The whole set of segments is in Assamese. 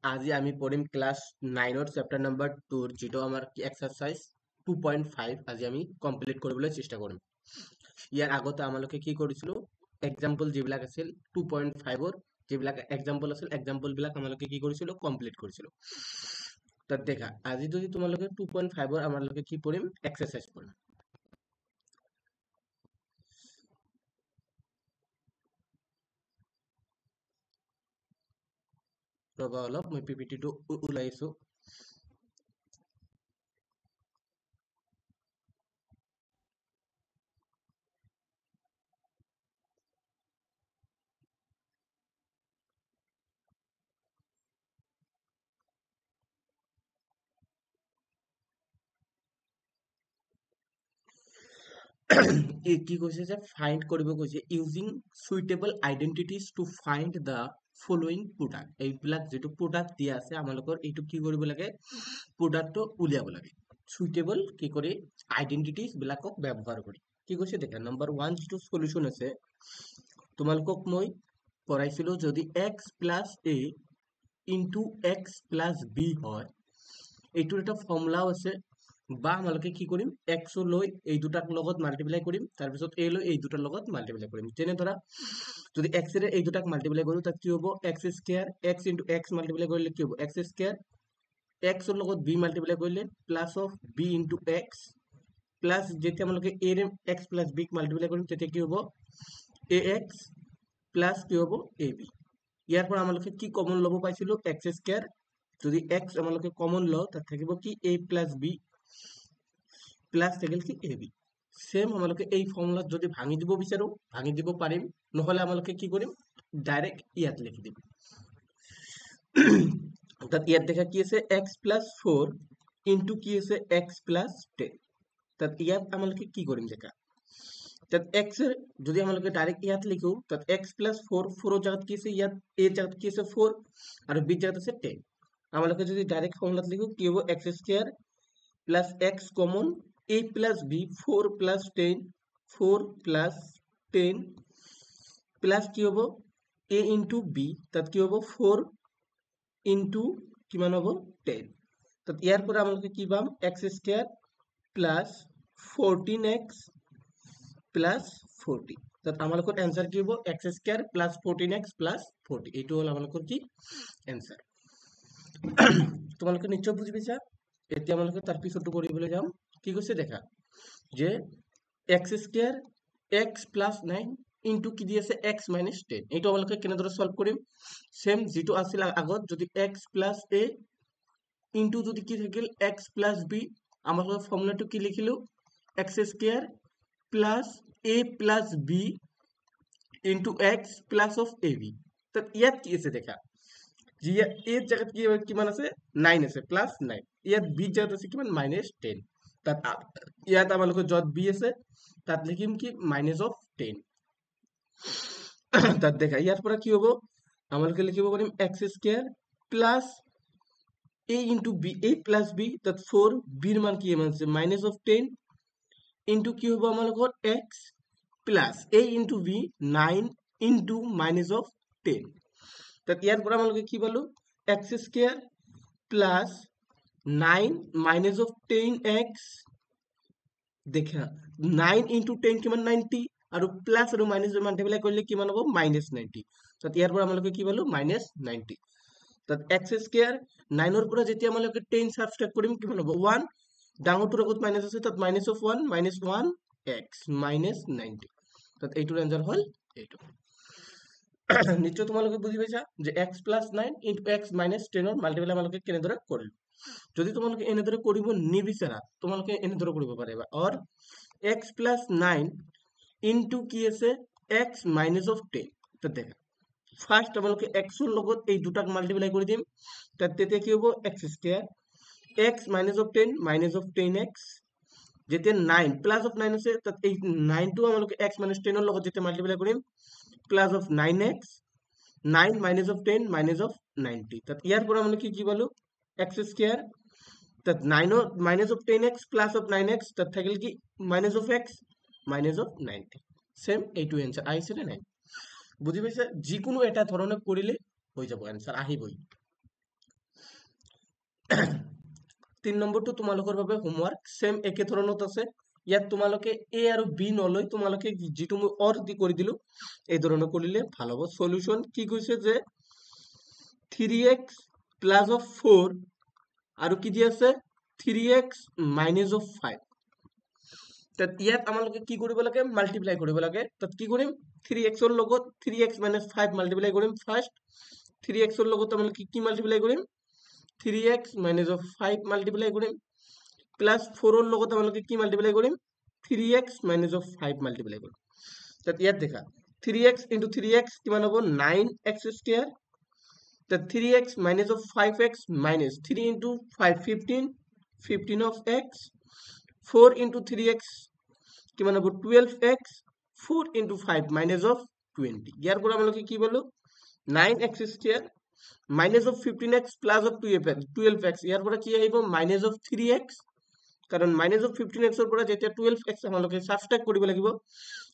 আজি আমি পঢ়িম ক্লাস 9 চেপ্টাৰ নাম্বাৰ 2 যেটো আমাৰ এক্সাৰসাইজ 2.5 আজি আমি কমপ্লিট কৰিবলৈ চেষ্টা কৰিম ইয়াৰ আগতে আমালোকে কি কৰিছিলো এক্সাম্পল যিবিলাক আছিল 2.5 ৰ যিবিলাক এক্সাম্পল আছিল এক্সাম্পল বিলাক আমালোকে কি কৰিছিলো কমপ্লিট কৰিছিলো তাত দেখা আজি যদি তোমালোকে 2.5 ৰ আমালোকে কি পঢ়িম এক্সাৰসাইজ পঢ়িম ৰবা অলপ মই পিপিটিটো ওলাইছো কি কৈছে যে ফাইন্ড কৰিব কৈছে using suitable identities to find the following product এইবিলাক যেটো প্ৰডাক্ট দিয়া আছে আমালোকৰ এইটো কি কৰিব লাগে প্ৰডাক্টটো উলিয়াব লাগে সুইটেবল কি কৰি আইডেন্টিটিজ বিলাকক ব্যৱহাৰ কৰি কি কৈছে দেখা নাম্বাৰ 1 যেটো সলিউশন আছে তোমালোকক মই পঢ়াইছিলো যদি x + a into x + b হয় এইটোৰ এটা ফৰ্মুলা আছে বা আমালোকে কি কৰিম x লৈ এই দুটাক লগত মাল্টিপ্লাই কৰিম তাৰ পিছত a লৈ এই দুটাৰ লগত মাল্টিপ্লাই কৰিম যেনে ধৰা যদি x ৰে এই দুটাক মাল্টিপ্লাই কৰো তাত কি হ'ব x square x * x multiply কৰিলে কি হ'ব x স্কয়াৰ x ৰ লগত b মাল্টিপ্লাই কৰিলে plus of b * x plus যেতিয়া আমালোকে a ৰে x + b ক মাল্টিপ্লাই কৰিম তেতিয়া কি হ'ব ax প্লাস কি হ'ব ab ইয়াৰ পৰা আমালোকে কি কমন লব পাইছিলো x স্কয়াৰ যদি x আমালোকে কমন লও তাত থাকিব কি a + b প্লাস থাকিল কি ab সেম আমালোকে এই ফর্মুলা যদি ভাঙি দিব বিচাৰো ভাঙি দিব পাৰিম নহলে আমালোকে কি কৰিম ডাইরেক্ট ইয়াত লিখি দিম তাত ইয়াত দেখা কি আছে x + 4 ইনটু কি আছে x + 10 তাত ইয়াত আমালোকে কি কৰিম দেখা তাত x এর যদি আমালোকে ডাইরেক্ট ইয়াত লিখো তাত x + 4 4 এর জায়গাত কি আছে ইয়াত a এর জায়গাত কি আছে 4 আর b এর জায়গাত আছে 10 আমালোকে যদি ডাইরেক্ট ফর্মুলাত লিখো কি হবে x square plus x common a plus b 4 plus 10 4 plus 10 plus কি হবো a into b তাত কি হবো 4 into কিমান হবো 10 তাত ইয়াৰ পৰা আমালোকে কি পাম x square plus 14x plus 40 তাত আমালোকৰ आंसर কি হবো x square plus 14x plus 40 এইটো হল আমালোকৰ কি आंसर তোমালোকে নিশ্চয় বুজি পাইছা এতিয়া আমালোকে তাৰ পিছৰটো কৰিবলৈ যাম কি কৈছে দেখা যে x স্কয়ার x + 9 ইনটু কি দি আছে x - 10 এইটো আমালোকে কেনেদৰে সলভ কৰিম সেম যেটো আছিল আগত যদি x + a ইনটু যদি কি থাকিল x + b আমালোকে ফৰ্মুলাটো কি লিখিলো x square + a + b into x plus of ab তাত ইয়াত কি আছে দেখা যে a জায়গাত কি কিমান আছে 9 আছে প্লাস 9 ইয়াত b জায়গাত আছে কিমান -10 তাত ইয়াত আমালোকে যত b আছে তাত লিখিম কি -10 তাত দেখা ইয়াৰ পৰা কি হ'ব আমালোকে লিখিব পাৰিম x square plus a into b a plus b তাত 4 b এর মান কি আছে -10 into কি হ'ব আমালোকৰ x plus a into b 9 into -10 তাত ইয়াৰ পৰা আমালোকে কি পালো x স্কয়াৰ প্লাস 9 -10x দেখা 9 into 10 কিমান 90 আৰু প্লাস আৰু মাইনাস মাল্টিপ্লাই কৰিলে কিমান হ'ব -90 তাত ইয়াৰ পৰা আমালোকে কি পালো -90 তাত x স্কয়াৰ 9 ৰ পৰা যেতিয়া আমালোকে 10 সাবট্ৰাক্ট কৰিম কিমান হ'ব 1 ডাঙৰটোৰ আগত মাইনাস আছে তাত -1 x -90 তাত এইটোৰ आंसर হল এইটো নিশ্চয় তোমালোকে বুজি পাইছা যে x + 9 * x - 10 ৰ মাল্টিপ্লাই আমালোকে কেনেদৰে কৰিম যদি তোমালোকে এনেদৰে কৰিব নিবিচাৰা তোমালোকে এনেদৰে কৰিব পাৰিবা অর x + 9 ইনটু কি আছে x -10 তো দেখা ফার্স্ট আমালোকে x ৰ লগত এই দুটাক মাল্টিপ্লাই কৰি দিম তাত তেতিয়া কি হ'ব x স্কয়াৰ x - 10x যেতিয়া 9 প্লাস অফ 9 আছে তাত এই 9 টো আমালোকে x - 10 ৰ লগত যেতিয়া মাল্টিপ্লাই কৰিম প্লাস অফ 9x 9 -10 -90 তাত ইয়াৰ পৰা আমালোকে কি পালো x স্কয়ার তাত 9 -10x প্লাস অফ 9x তাত থাকিল কি -x -90 সেম এইটো आंसर আইছে নে নাই বুজি পাইছা যিকোনো এটা ধৰণে কৰিলে হৈ যাব आंसर আহিবই 3 নম্বৰটো তোমালোকৰ বাবে হোমৱৰ্ক সেম একে ধৰণত আছে ইয়াত তোমালোকে a আৰু b নলৈ তোমালোকে যিটো মই অৰ দি কৰি দিলো এই ধৰণে কৰিলে ভাল হ'ব সলিউশন কি কৈছে যে 3x প্লাস অফ 4 আৰু কি দি আছে 3x মাইনাস অফ 5 তাত ইয়াত আমালোকে কি কৰিব লাগে মাল্টিপ্লাই কৰিব লাগে তাত কি কৰিম 3x ৰ লগত 3x 5 মাল্টিপ্লাই কৰিম ফাৰ্স্ট 3x ৰ লগত আমালোকে কি মাল্টিপ্লাই কৰিম 3x minus of 5 multiply কৰিম plus 4 ৰ লগত আমালোকে কি মাল্টিপ্লাই কৰিম 3x minus of 5 multiply কৰিম তাত ইয়াত দেখা 3x into 3x কিমান হ'ব 9x square তাত 3x minus of 5x minus 3 into 5 15 of x 4 into 3x কিমান হ'ব 12x 4 into 5 minus of 20 ইয়াৰ পৰা আমালোকে কি পালো 9x square minus of 15x plus of 12x ইয়াৰ পৰা কি আহিব minus of 3x কাৰণ minus of 15x ৰ পৰা যেতিয়া 12x আমালোকে সাবট্ৰাক্ট কৰিব লাগিব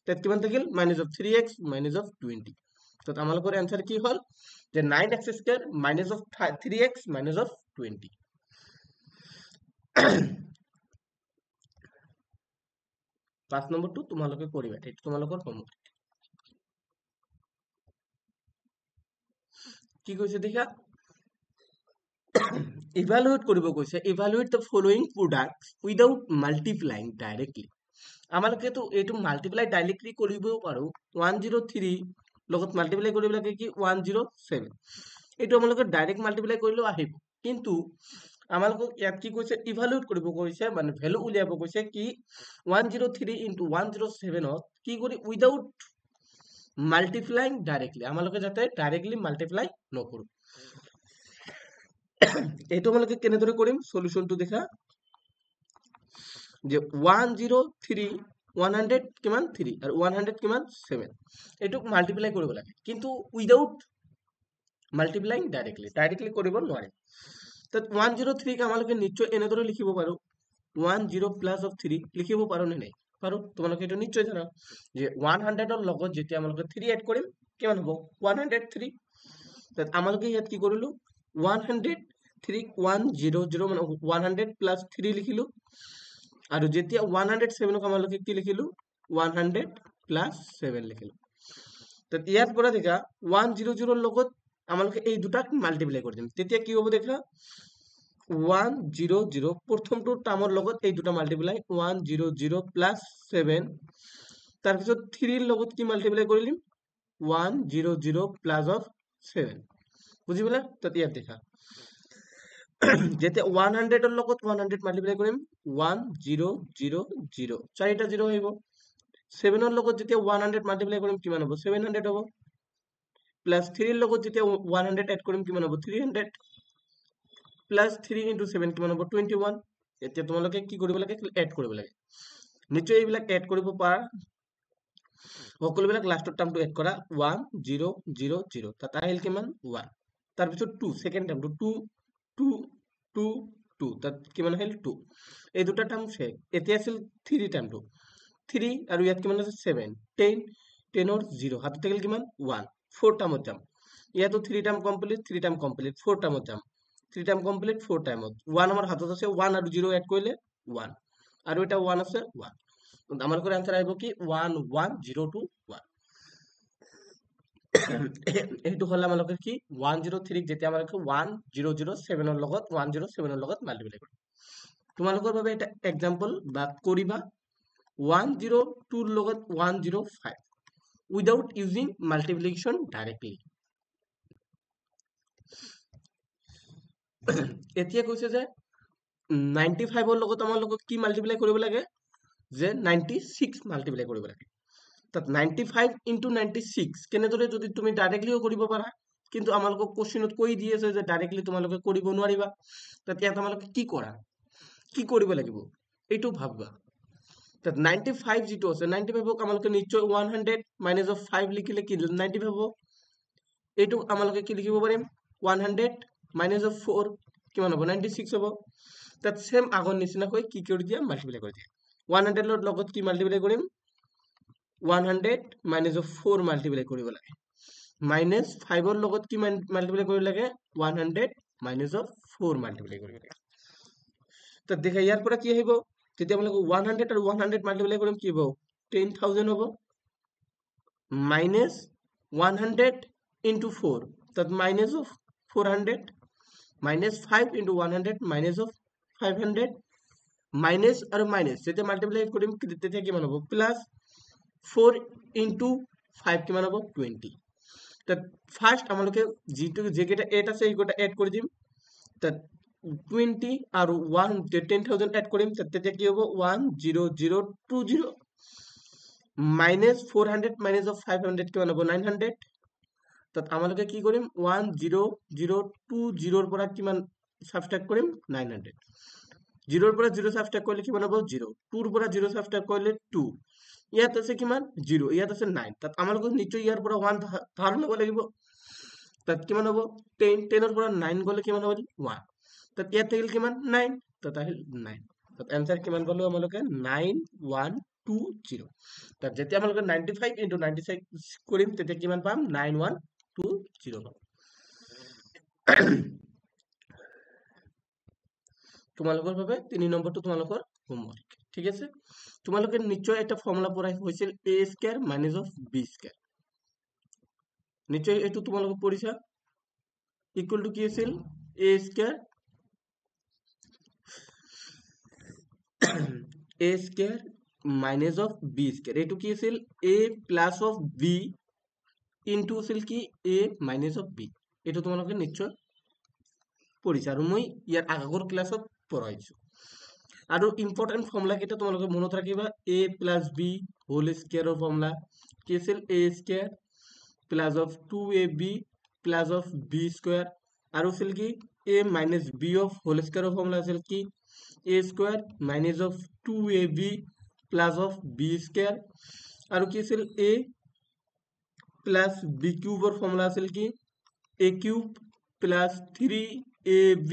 তাত কিমান থাকিল minus of 3x minus of 20 তো আমালোকৰ आंसर কি হ'ল যে 9x square minus of 3x minus of 20 5 নম্বৰটো তোমালোকে কৰিবা এটা তোমালোকৰ হোমৱৰ্ক কি কৈছে দেখা evaluate কৰিব কৈছে evaluate the following products without multiplying directly আমালোকে তো এটো মাল্টিপ্লাই ডাইৰেক্টলি কৰিব পাৰো 103 লগত মাল্টিপ্লাই কৰিব লাগে কি 107 এটো আমালোকে ডাইৰেক্ট মাল্টিপ্লাই কৰিলেও আহিব কিন্তু আমালোক ইয়াত কি কৈছে ইভালুয়েট কৰিব কৈছে মানে ভ্যালু উলিয়াব কৈছে কি 103 into 107 ত কি কৰি উইদাউট মাল্টিপ্লাইং ডাইৰেক্টলি আমালোকে যাতে ডাইৰেক্টলি মাল্টিপ্লাই নকৰো এটো আমালোকে কেনেদৰে কৰিম সলিউশনটো দেখা যে 103 100 কিমান 3 আৰু 100 কিমান 7 এটো মাল্টিপ্লাই কৰিব লাগে কিন্তু উইদাউট মাল্টিপ্লাইং ডাইৰেক্টলি কৰিব নোৱাৰে তো 103 ক আমালোকে নিশ্চয় এনেদৰে লিখিব পাৰো 10 প্লাস অফ 3 লিখিব পাৰো নে নাই পাৰো তোমালোকে এটো নিশ্চয় জানা যে 100 ৰ লগত যেতিয়া আমালোকে 3 এড কৰিম কিমান হ'ব 103 তো আমালোকে ইয়াত কি কৰিলো 103 100 মানে 100 প্লাস 3 লিখিলো আৰু যেতিয়া 107 ক আমালোকে কি লিখিলো 100 প্লাস 7 লিখিলো তো ইয়াৰ পৰা দেখা 100 ৰ লগত আমালোকে এই দুটাক মাল্টিপ্লাই কৰি দিম তেতিয়া কি হ'ব দেখা 100 প্ৰথমটো টাৰ্মৰ লগত এই দুটা মাল্টিপ্লাই 100 প্লাস 7 তাৰ পিছত 3 ৰ লগত কি মাল্টিপ্লাই কৰিলিম 100 প্লাস অফ 7 বুজিবলা তো ইয়াত দেখা যেতে 100 ৰ লগত 100 মাল্টিপ্লাই কৰিম 1000 চাৰিটা 0 আহিব 7 ৰ লগত যেতিয়া 100 মাল্টিপ্লাই কৰিম কিমান হ'ব 700 হ'ব প্লাস 3 ৰ লগত যেতিয়া 100 এড কৰিম কিমান হ'ব 300 প্লাস 3 into 7 কিমান হ'ব 21 এতিয়া তোমালোকে কি কৰিব লাগে এড কৰিব লাগে নিশ্চয় এইবিলাক এড কৰিব পাৰা সকলোবিলাক লাষ্টৰ টাৰ্মটো এড কৰা 1000 তাত আহিল কিমান 1 তাৰ পিছত 2 সেকেন্ড টাৰ্মটো 2 2 2 তাত কিমান আহিল 2 এই দুটা টাৰ্ম শেষ এতিয়া আছিল 3 টাৰ্মটো 3 আৰু ইয়াত কিমান আছে 7 10 10 ৰ 0 হাতত থাকিল কিমান 1 4 টাৰ্মত যাম ইয়াতো 3 টাৰ্ম কমপ্লিট 4 টাৰ্মত যাম 3 টাৰ্ম কমপ্লিট 4 টাইমত 1 আমাৰ হাতত আছে 1 আৰু 0 এড কৰিলে 1 আৰু এটা 1 আছে 1 আমাৰ কোৰ आंसर আহিব কি 11021 এইটো হল আমালোকে কি 103 যেতিয়া আমালোকে 1007 ৰ লগত 107 ৰ লগত মাল্টিপ্লাই কৰিম তোমালোকৰ বাবে এটা एग्जांपल বা কৰিবা 102 ৰ লগত 105 without using multiplication directly এতিয়া কৈছে যে 95 ৰ লগত আমালোকক কি মাল্টিপ্লাই কৰিব লাগে যে 96 মাল্টিপ্লাই কৰিব লাগে তাত 95 into 96 কেনেদৰে যদি তুমি ডাইৰেক্টলিও কৰিব পাৰা কিন্তু আমালোকক কোশ্চেনত কৈ দি আছে যে ডাইৰেক্টলি তোমালোকে কৰিব নোৱাৰিবা তাত ইয়াত আমালোকে কি কৰা কি কৰিব লাগিব এইটো ভাববা তাত 95 যেটো আছে 95 ক আমালোকে নিশ্চয় 100 minus of 5 লিখিলে কি 95 হ'ব এইটো আমালোকে কি লিখিব পাৰিম 100 minus of 4 কিমান হ'ব 96 হ'ব তাত সেম আগৰ নিচিনা কৈ কি কৰি দিয়া মাল্টিপ্লাই কৰি দিয়া 100 ৰ লগত কি মাল্টিপ্লাই কৰিম 100 minus of 4 মাল্টিপ্লাই কৰিব লাগে minus 5 ৰ লগত কি মাল্টিপ্লাই কৰিব লাগে 100 মাইনাস অফ 4 মাল্টিপ্লাই কৰিব লাগে তো দেখা ইয়াৰ পৰা কি আহিব তেতিয়া আমালোক 100 আৰু 100 মাল্টিপ্লাই কৰিম কি হ'ব 10000 হ'ব minus 100 into 4 that minus of 400 minus 5 into 100 minus of 500 minus or minus যেটা multiply করিম তেতিয়া কিমান হ'ব plus 4 into 5 কিমান হ'ব 20 তাত ফার্স্ট আমালোকে যেটো যেকেটা 8 আছে এইগোটা এড কৰি দিম তাত 20 আৰু 1 10000 এড কৰিম তেতিয়া কি হ'ব 10020 minus 400 minus of 500 কিমান হ'ব 900 তাত আমালোকে কি কৰিম 10020 ৰ পৰা কিমান সাবট্ৰাক্ট কৰিম 900 0 ৰ পৰা 0 সাবট্ৰাক্ট কৰিলে কিমান হ'ব 0 2 ৰ পৰা 0 সাবট্ৰাক্ট কৰিলে 2 ইয়াত আছে কিমান 0 ইয়াত আছে 9 তাত আমালোকে নিশ্চয় ইয়াৰ পৰা 1 ধাৰ ল'ব লাগিব তাত কিমান হ'ব 10 10 ৰ পৰা 9 গলে কিমান হ'ব 1 তাত ইয়াত থাকিল কিমান 9 তাত আহিল 9 তাত आंसर কিমান পালো আমালোকে 9120 তাত যেতিয়া আমালোকে 95 into 96 কৰিম তেতিয়া কিমান পাম 9120 পাম তোমালোকৰ বাবে 3 নম্বৰটো তোমালোকৰ হোমৱৰ্ক ঠিক আছে তোমালোকে নিশ্চয় এটা ফৰ্মুলা পঢ়াই হৈছিল a square minus of b square নিশ্চয় এটো তোমালোকে পঢ়িছা ইকুয়াল টু কি আছিল a square a square minus of b square এটো কি আছিল a plus of b into আছিল কি a মাইনাস অফ b এটো তোমালোকে নিশ্চয় পঢ়িছা আৰু মই ইয়াৰ আগৰ ক্লাছত পঢ়াইছো আৰু ইম্পৰ্টেন্ট ফৰ্মুলা কেইটা তোমালোকে মনত ৰাখিবা a plus b হোল স্কয়াৰৰ ফৰ্মুলা কি আছিল a square plus of 2ab plus of b square আৰু আছিল কি a minus b অফ হোল স্কয়াৰৰ ফৰ্মুলা আছিল কি a square minus of 2ab plus of b square আৰু কি আছিল a plus b কিউবৰ ফৰ্মুলা আছিল কি a cube plus 3ab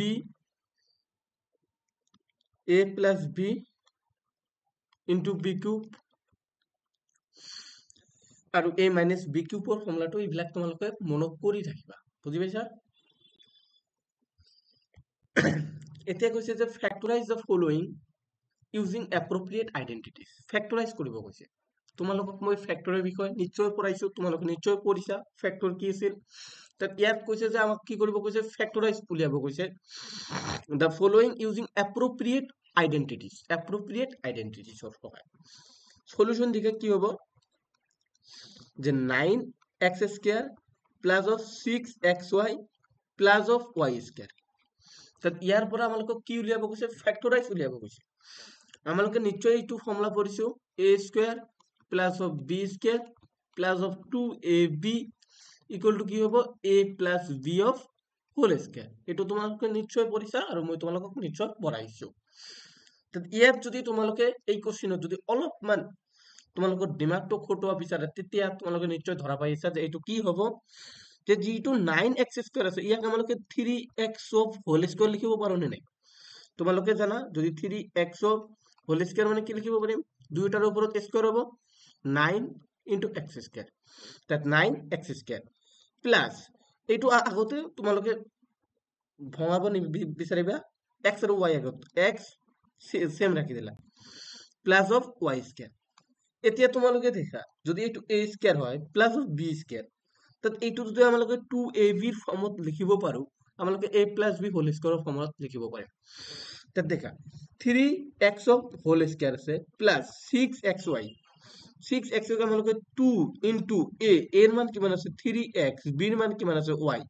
a plus b into b cube আৰু a minus b কিউবৰ ফৰ্মুলাটো ইবিলাক তোমালোকে মনত কৰি ৰাখিবা বুজি পাইছা এতিয়া কৈছে যে ফ্যাক্টৰাইজ the following using appropriate identities ফ্যাক্টৰাইজ কৰিব কৈছে তোমালোকক মই ফ্যাক্টৰৰ বিষয় নিশ্চয় পঢ়াইছো তোমালোক নিশ্চয় পঢ়িছা ফ্যাক্টৰ কি আছিল তাত ইয়াত কৈছে যে আমাক কি কৰিব কৈছে ফ্যাক্টৰাইজ উলিয়াব কৈছে the following using appropriate identities of সহায় সলিউশন দিকে কি হ'ব যে 9x square plus of 6xy plus of y square তাত ইয়াৰ পৰা আমালোকক কি উলিয়াব কৈছে ফ্যাক্টৰাইজ উলিয়াব কৈছে আমালোকে নিশ্চয় এইটো ফৰ্মুলা পঢ়িছো a square plus of b square plus of 2ab equal to কি হ'ব a প্লাস b অফ হোল স্কয়ার এটো তোমালোকে নিশ্চয় পঢ়িছা আৰু মই তোমালোকক নিশ্চয় পঢ়াইছো তাত ইয়াত যদি তোমালোকে এই কোশ্চেনত যদি অলপমান তোমালোকৰ দিমাগটো খটুৱা বিচাৰে তেতিয়া তোমালোকে নিশ্চয় ধৰা পাইছা যে এইটো কি হ'ব যে যেটো 9x স্কয়াৰ আছে ইয়াক আমালোকে 3x অফ হোল স্কয়াৰ লিখিব পাৰো নে নাই তোমালোকে জানা যদি 3x অফ হোল স্কয়াৰ মানে কি লিখিব পাৰিম দুইটাৰ ওপৰত স্কয়াৰ হ'ব 9 into x স্কয়াৰ তাত 9x স্কয়াৰ প্লাস এইটো আগতে তোমালোকে ভঙাব বিচাৰিবা x আৰু y আগত x সেম ৰাখি দিলা প্লাস অফ y স্কয়ার এতিয়া তোমালোকে দেখা যদি এইটো a স্কয়ার হয় প্লাস অফ b স্কয়ার তাত এইটো যদি আমালোকে 2ab ৰ ফৰ্মত লিখিব পাৰো আমালোকে a plus b হোল স্কয়াৰৰ ফৰ্মত লিখিব পাৰিম তাত দেখা 3x অফ হোল স্কয়ার আছে প্লাস 6xy 6x ক আমালোকে 2 into a এর মান কিমান আছে 3x b এর মান কিমান আছে y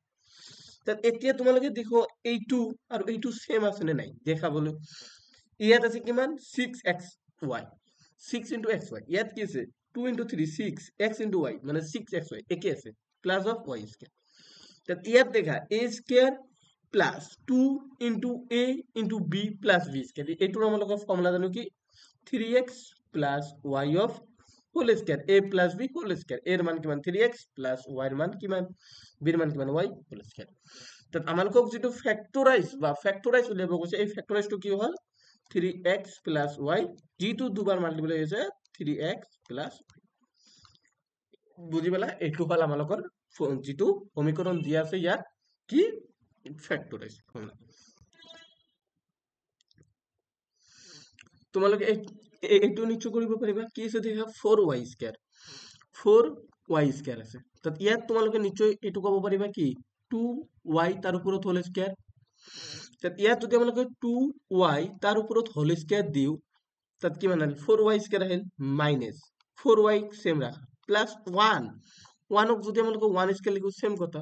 তাত এতিয়া তোমালোকে দেখো এইটো আৰু এইটো সেম আছে নে নাই দেখাবলৈ ইয়াত আছে কিমান 6xy 6 into xy ইয়াত কি আছে 2 into 3 6 x into y মানে 6xy একে আছে প্লাস অফ y স্কয়ার তাত ইয়াত দেখা a square plus 2 into a into b plus b square এইটোৰ আমালোকৰ ফৰ্মুলা জানো কি 3x plus y of whole square a plus b whole square এর মান কিমান 3x plus y এর মান কিমান b এর মান কিমান y হোল স্কয়ার তাত আমালোকক যেটো ফ্যাক্টৰাইজ উলিয়াব কৈছে এই ফ্যাক্টৰাইজটো কি হ'ল 3x plus y যেটো দুবাৰ মাল্টিপ্লাই হৈছে 3x plus বুজি পালা এইটো হ'ল আমালোকৰ যেটো সমীকৰণ দিয়া আছে ইয়াত কি ফ্যাক্টৰাইজ ফৰ্মুলা তোমালোকে এইটো নিশ্চয় কৰিব পাৰিবা কি আছে দেখা 4y² 4y² আছে তাত ইয়াত তোমালোকে নিশ্চয় এইটো ক'ব পাৰিবা কি 2y তাৰ ওপৰত হোল স্কয়াৰ তাত ইয়াত যদি আমালোকে 2y তাৰ ওপৰত হোল স্কয়াৰ দিও তাত কিমান আহিল 4y² আহিল মাইনাস 4y সেম রাখা প্লাস 1 1 ক যদি আমালোকে 1 স্কয়ার লিখো সেম কথা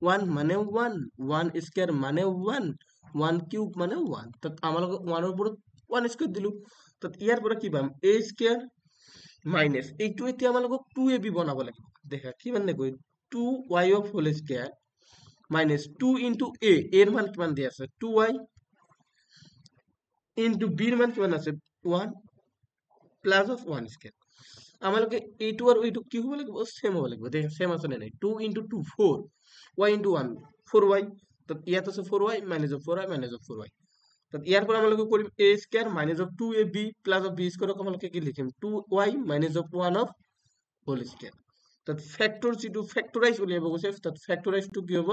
1 মানে 1 1 স্কয়ার মানে 1 1 কিউব মানে 1 তাত আমালোকে 1 এর উপৰত 1 স্কয়াৰ দিলু তাত ইয়াৰ পৰা কি পাম a স্কয়ার মাইনাস এইটো এতিয়া আমালোকক 2ab বনাব লাগিব দেখা কিমান নে কই 2y of whole square minus 2 into a এর মান কিমান দিয়া আছে 2y ইনটু b এর মান কিমান আছে 1 প্লাস অফ 1 স্কয়ার আমালোকে এইটো আৰু এইটো কি হ'ব লাগিব সেম হ'ব লাগিব দেখ সেম আছে নাই 2 ইনটু 2 4 y ইনটু 1 4y তো ইয়াত আছে 4y minus of 4y minus of 4y তো ইয়াৰ পৰা আমালোকে কৰিম a square minus of 2ab plus of b square আমালোকে কি লিখিম 2y minus of 1 of whole square তো ফ্যাক্টর যেটো ফ্যাক্টরাইজ উলিয়াব গৈছে তাত ফ্যাক্টরাইজ টু কি হ'ব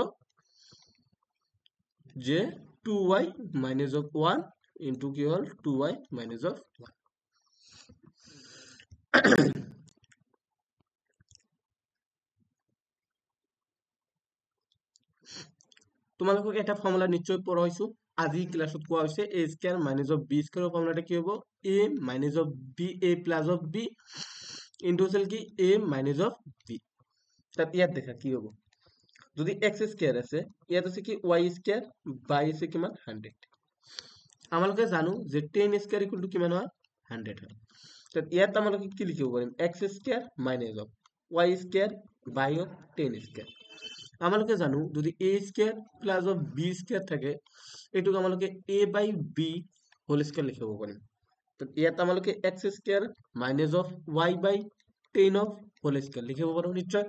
যে 2y মাইনাস অফ 1 ইনটু কি হল 2y মাইনাস অফ 1 তোমালোকক এটা ফর্মুলা নিশ্চয় পঢ়াইছো আজি ক্লাসত কোৱা হৈছে a square minus of b square ফর্মুলাটা কি হ'ব a minus of b a plus of b into হল কি a মাইনাস অফ b তাত ইয়াত দেখা কি হ'ব যদি x স্কয়ার আছে ইয়াত আছে কি y স্কয়ার বাই আছে কিমান 100 আমালোকে জানো যে 10 স্কয়ার ইকুয়াল টু কিমান হয় 100 হয় তাত ইয়াত আমালোকে কি লিখিব পাৰিম x square minus of y square by of 10 square আমালোকে জানো যদি a square plus of b square থাকে এটুক আমালোকে a by b whole square লিখিব পাৰিম তো ইয়াত আমালোকে x square minus of y by 10 of whole square লিখিব পাৰো নিশ্চয়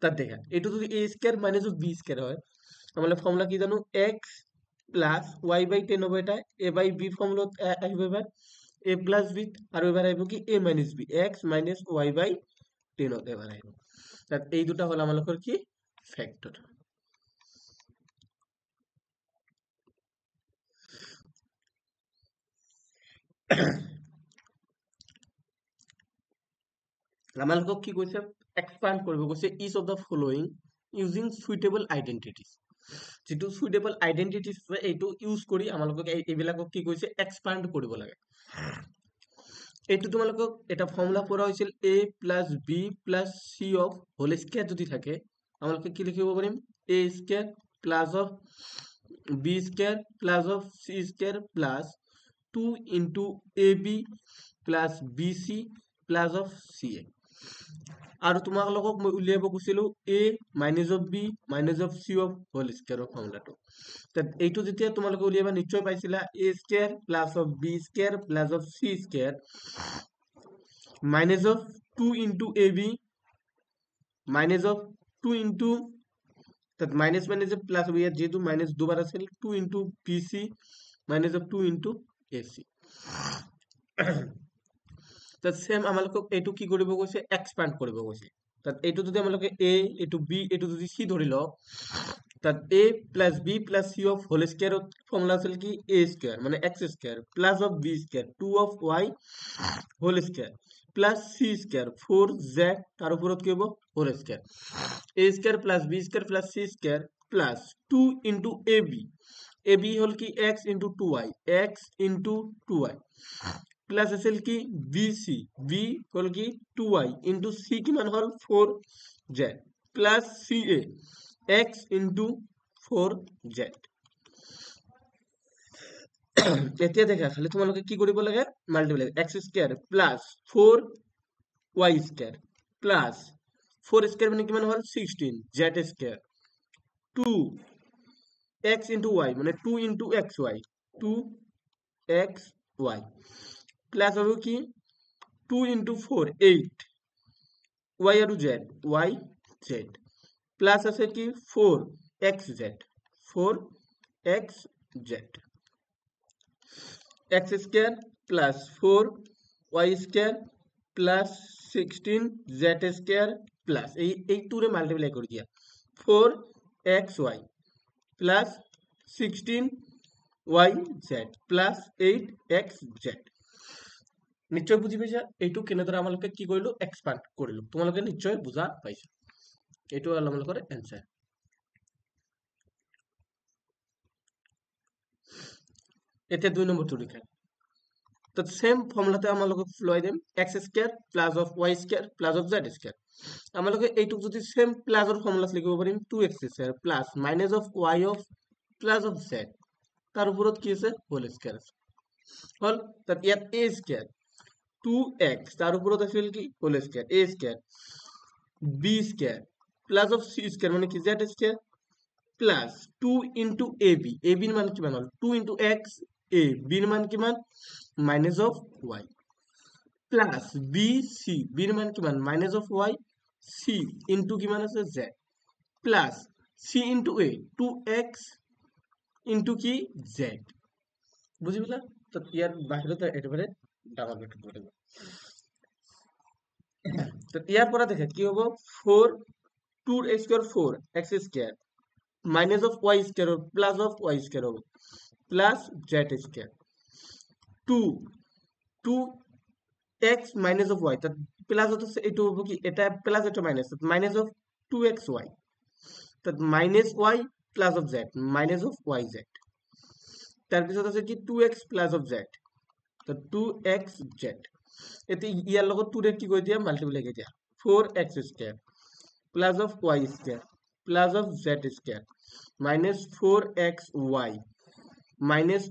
তাত দেখা এটু যদি a square minus of b square হয় আমালে ফর্মুলা কি জানো x প্লাস y বাই 10 হবে এটা a বাই b ফর্মুলা আসবে এবার a প্লাস b আর এবার আইব কি a minus b x minus y by 10 এবার আইব তাত এই দুটা হল আমালোকৰ কি ফ্যাক্টৰ আমালোকক কি কৈছে এক্সপান্ড কৰিব কৈছে each of the following using suitable identities যেটো সুইটেবল আইডেন্টিটিজ এইটো ইউজ কৰি আমালোকক এইবিলাকক কি কৈছে এক্সপান্ড কৰিব লাগে এইটো তোমালোকক এটা ফর্মুলা পড়া হয়েছিল a plus b plus c of whole square যদি থাকে আমালোকে কি লিখিব পাৰিম a square plus of b square plus of c square plus 2 into ab plus bc plus of ca আৰু তোমালোকক মই উলিয়াব কৈছিলো a minus of b minus of c of whole স্কয়াৰৰ ফৰ্মুলাটো তাত এইটো যেতিয়া তোমালোকে উলিয়াবা নিশ্চয় পাইছিলা a square plus of b square plus of c square minus of 2 into ab minus of 2 into তাত মাইনাস মাইনাস প্লাস হবে ইয়াত যেহেতু মাইনাস দুবার আছিল 2 into bc minus of 2 into ac তাত সেম আমালোকক এইটো কি কৰিব কৈছে এক্সপান্ড কৰিব কৈছে তাত এইটো যদি আমালোকে a এইটো b এইটো যদি c ধৰি লও তাত a plus b plus c of whole square formula আছিল কি a স্কয়ার মানে x square plus of b square 2 of y whole square plus c square 4z তার উপরত কি হবে whole square a square plus b square plus c square plus 2 into ab ab হল কি x into 2y x into 2y plus আছিল কি bc b হল কি 2y ইনটু c কিমান হল 4z plus ca x into 4z এতিয়া দেখা খালি তোমালোকে কি কৰিব লাগে multiply x square plus 4y square plus 4 square মানে কিমান হল 16 z square 2 x into y মানে 2 ইনটু xy 2xy প্লাস হবে কি 2 ইনটু 4 8 y আর z y z প্লাস আছে কি 4xz 4xz x square plus 4y square plus 16z square plus এই টুরে মাল্টিপ্লাই করে দিয়া 4xy plus 16yz plus 8xz। নিশ্চয় বুঝি পাইছা, এইটো কেনেদৰে আমালোকে কি কৰিলো এক্সপান্ড কৰিলো, তোমালোকে নিশ্চয় বুজা পাইছা। এইটো হ'ল আমালোকৰ এনসাৰ। এতিয়া 2 নম্বৰটো লিখা, তো সেম ফৰ্মুলাতে আমালোকে লৈ দিম x square plus of y square plus of z square. আমালোকে এইটো যদি সেম প্লাসৰ ফৰ্মুলাত লিখিব পাৰিম 2x square plus minus of y of plus of z, তাৰ ওপৰত কি আছে হোল স্কয়াৰ আছে হল। তাত ইয়াত a স্কয়াৰ 2x তাৰ ওপৰত আছিল কি whole square a square b square plus of c square মানে কি z square plus 2 into ab, ab এর মান কিমান হল 2 ইনটু x, a b এর মান কিমান মাইনাস অফ y প্লাস বি সি, বি এর মান কিমান minus of y, c into কিমান আছে z plus c into a 2x into কি z। বুঝি পেলা? তো ইয়ার বাহিৰতে একেবাৰে ডাঙৰ ব্ৰেকেট কৰিব লাগিব। তো ইয়াৰ পৰা দেখে কি হ'ব 4 2 a square 4x square minus of y square plus of y square হবে plus z square 2 2 x minus of y, তাত প্লাস হচ্ছে এটো হবে কি এটা প্লাস এটা মাইনাস, মাইনাস অফ 2xy, তাত minus y plus of z minus of yz, তার পিছত আছে কি 2x প্লাস অফ z, তো 2xz। এতে ইয়ার লগত 2 রে কি কই দিয়া মাল্টিপ্লাই করে দিয়া 4x square plus of y square plus of z square minus 4xy minus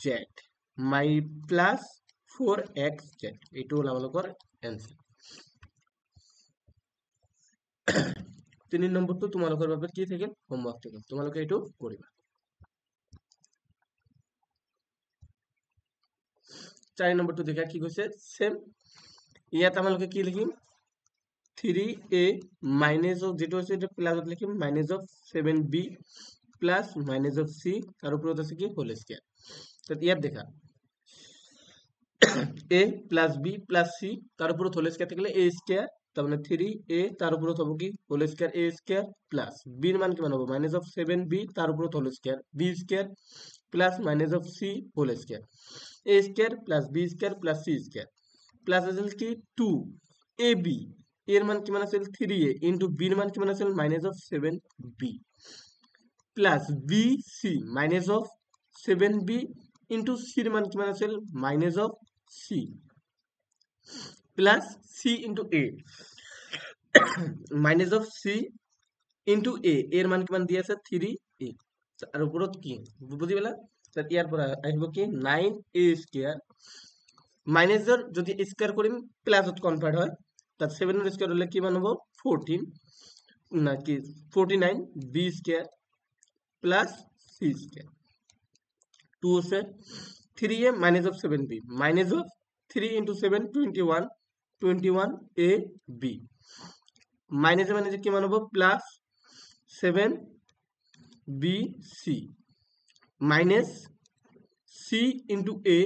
yz my plus 4xz। এইটো হল আমালোকৰ এনসাৰ। 3 নম্বৰটো তোমালোকৰ বাবে কি থাকিল হোমৱৰ্ক থাকিল, তোমালোকে এইটো কৰিবা। 4 নম্বৰটো দেখা কি কৈছে সেম, ইয়াত আমালোকে কি লিখিম 3a মাইনাস অফ যেটো আছে এটা প্লাসত লিখিম minus of 7b plus minus of c, তার উপৰত আছে কি হোল স্কয়াৰ। তো ইয়াত দেখা a plus b plus c, তাৰ উপৰত হোল স্কয়াৰ থাকিলে a স্কয়াৰ, তাৰ মানে 3a তাৰ উপৰত হ'ব কি whole square a square plus b এৰ মান কিমান হ'ব মাইনাস অফ 7b তাৰ উপৰত whole square b square plus minus of c whole square a square plus b square plus c square plus আছিল কি 2ab এর মান কিমান আছিল 3a ইনটু b এর মান কিমান আছিল minus of 7b plus bc minus of 7b into c এর মান কিমান আছিল minus of c plus c into a minus of c into a এর মান কিমান দি আছে 3a, আর উপৰত কি বুঝি পেলা? তাত ইয়াৰ পৰা আহিব কি 9a স্কয়াৰ মাইনাসৰ যদি স্কয়াৰ কৰিম প্লাসত কনভার্ট হয়, তাত 7 এর স্কয়ার হলে কিমান হ'ব 14 না কি 49b square plus c square 2 আছে 3a minus of 7b minus of 3 into 7 21 21ab minus মানে কিমান হ'ব plus 7bc minus c into a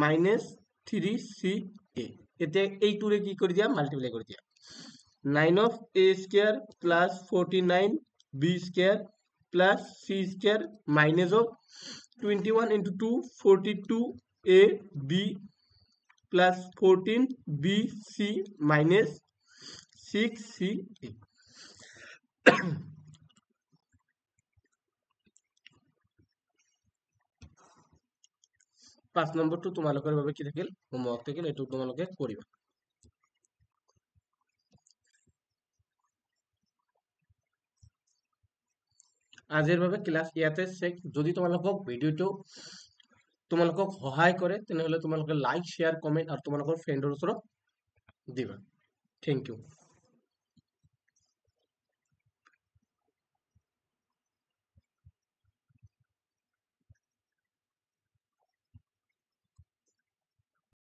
minus 3ca। এতিয়া এইটোৰে কি কৰি দিয়া মাল্টিপ্লাই কৰি দিয়া 9 of a square plus 49b square plus c square minus of 21 into 2 42ab plus 14bc minus 6ca। 5 নম্বৰটো তোমালোকৰ বাবে কি থাকিল হোমৱৰ্ক থাকিল, এইটো তোমালোকে কৰিবা। আজিৰ বাবে ক্লাস ইয়াতে শেষ। যদি তোমালোকক ভিডিওটো তোমালোকক সহায় কৰে তেনেহলে তোমালোকে লাইক শেয়াৰ কমেন্ট আৰু তোমালোকৰ ফ্ৰেণ্ডৰ ওচৰত দিবা। Thank U.